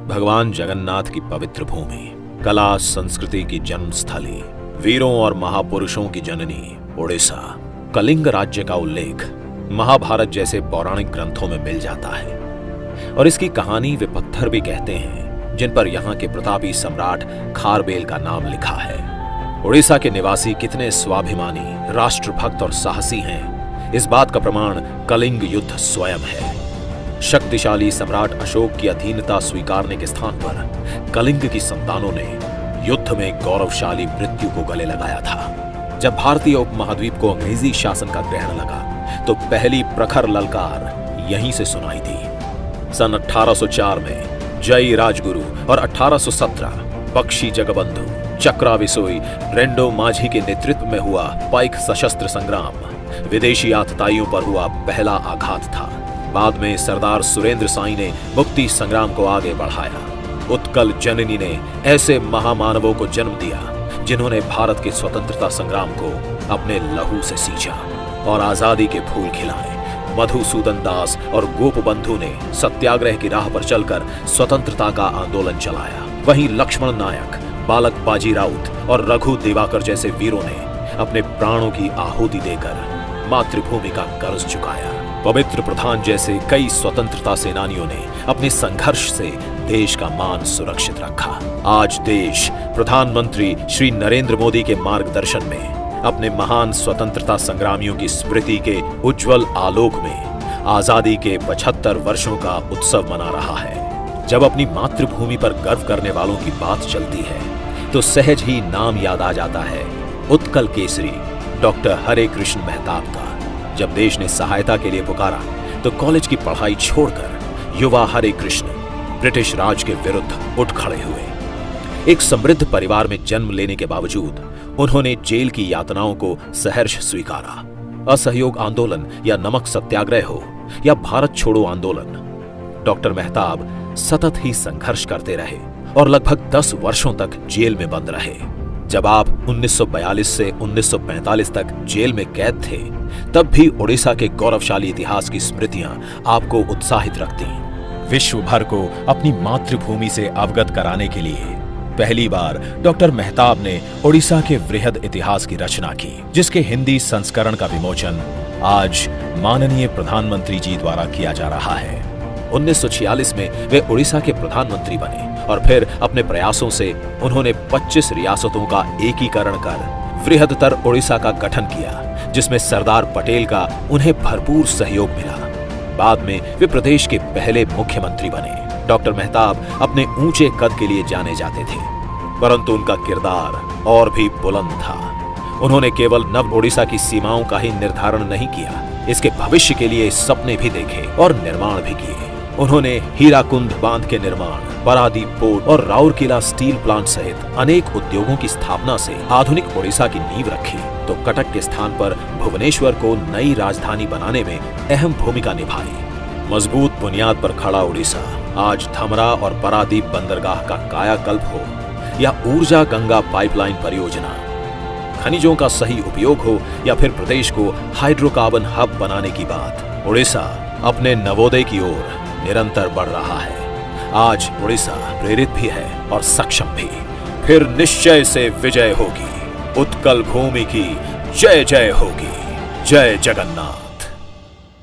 भगवान जगन्नाथ की पवित्र भूमि, कला संस्कृति की जन्मस्थली, वीरों और महापुरुषों की जननी ओडिशा। कलिंग राज्य का उल्लेख महाभारत जैसे पौराणिक ग्रंथों में मिल जाता है और इसकी कहानी वे पत्थर भी कहते हैं जिन पर यहाँ के प्रतापी सम्राट खारबेल का नाम लिखा है। ओडिशा के निवासी कितने स्वाभिमानी, राष्ट्रभक्त और साहसी हैं, इस बात का प्रमाण कलिंग युद्ध स्वयं है। शक्तिशाली सम्राट अशोक की अधीनता स्वीकारने के स्थान पर कलिंग की संतानों ने युद्ध में गौरवशाली मृत्यु को गले लगाया था। जब भारतीय उपमहाद्वीप को अंग्रेजी शासन का ग्रहण लगा तो पहली प्रखर ललकार यहीं से सुनाई दी। सन 1804 में जय राजगुरु और 1817 बख्शी जगबंधु, चक्रा विसोई, रेंडो माझी के नेतृत्व में हुआ पाइक सशस्त्र संग्राम विदेशी आतताइयों पर हुआ पहला आघात था। बाद में सरदार सुरेंद्र साई ने मुक्ति संग्राम को आगे बढ़ाया। उत्कल जननी ने ऐसे महामानवों को जन्म दिया जिन्होंने भारत के स्वतंत्रता संग्राम को अपने लहू से सींचा और आजादी के फूल खिलाए। मधुसूदन दास और गोपबंधु ने सत्याग्रह की राह पर चलकर स्वतंत्रता का आंदोलन चलाया। वहीं लक्ष्मण नायक, बालक बाजी राउत और रघु दिवाकर जैसे वीरों ने अपने प्राणों की आहुति देकर मातृभूमि का कर्ज चुकाया। पवित्र प्रधान जैसे कई स्वतंत्रता सेनानियों ने अपने संघर्ष से देश का मान सुरक्षित रखा। आज देश प्रधानमंत्री श्री नरेंद्र मोदी के मार्गदर्शन में अपने महान स्वतंत्रता संग्रामियों की स्मृति के उज्जवल आलोक में आजादी के 75 वर्षों का उत्सव मना रहा है। जब अपनी मातृभूमि पर गर्व करने वालों की बात चलती है तो सहज ही नाम याद आ जाता है उत्कल केसरी डॉक्टर हरे कृष्ण मेहताब का। जब देश ने सहायता के लिए पुकारा तो कॉलेज की पढ़ाई छोड़कर युवा हरे कृष्ण ब्रिटिश राज के विरुद्ध उठ खड़े हुए। एक समृद्ध परिवार में जन्म लेने के बावजूद उन्होंने जेल की यातनाओं को सहर्ष स्वीकारा। असहयोग आंदोलन या नमक सत्याग्रह हो या भारत छोड़ो आंदोलन, डॉक्टर मेहताब सतत ही संघर्ष करते रहे और लगभग 10 वर्षों तक जेल में बंद रहे। जब आप 1942 से 1945 तक जेल में कैद थे तब भी ओडिशा के गौरवशाली इतिहास की स्मृतियां आपको उत्साहित रखती। विश्व भर को अपनी मातृभूमि से अवगत कराने के लिए पहली बार डॉक्टर मेहताब ने ओडिशा के वृहद इतिहास की रचना की, जिसके हिंदी संस्करण का विमोचन आज माननीय प्रधानमंत्री जी द्वारा किया जा रहा है। 1946 में वे ओडिशा के प्रधानमंत्री बने और फिर अपने प्रयासों से उन्होंने 25 रियासतों का एकीकरण कर वृहदतर ओडिशा का गठन किया, जिसमें सरदार पटेल का उन्हें भरपूर सहयोग मिला। बाद में वे प्रदेश के पहले मुख्यमंत्री बने। डॉक्टर मेहताब अपने ऊंचे कद के लिए जाने जाते थे, परंतु उनका किरदार और भी बुलंद था। उन्होंने केवल नव ओडिशा की सीमाओं का ही निर्धारण नहीं किया, इसके भविष्य के लिए सपने भी देखे और निर्माण भी किए। उन्होंने हीराकुंड बांध के निर्माण, पारादीप पोर्ट और राउरकेला स्टील प्लांट सहित अनेक उद्योगों की स्थापना से आधुनिक ओडिशा की नींव रखी, तो कटक के स्थान पर भुवनेश्वर को नई राजधानी बनाने में अहम भूमिका निभाई। मजबूत बुनियाद पर खड़ा ओडिशा आज धमरा और पारादीप बंदरगाह का कायाकल्प हो या ऊर्जा गंगा पाइपलाइन परियोजना, खनिजों का सही उपयोग हो या फिर प्रदेश को हाइड्रोकार्बन हब बनाने की बात, ओडिशा अपने नवोदय की ओर निरंतर बढ़ रहा है। आज ओडिशा प्रेरित भी है और सक्षम भी। फिर निश्चय से विजय होगी। उत्कल भूमि की जय जय होगी। जय जगन्नाथ।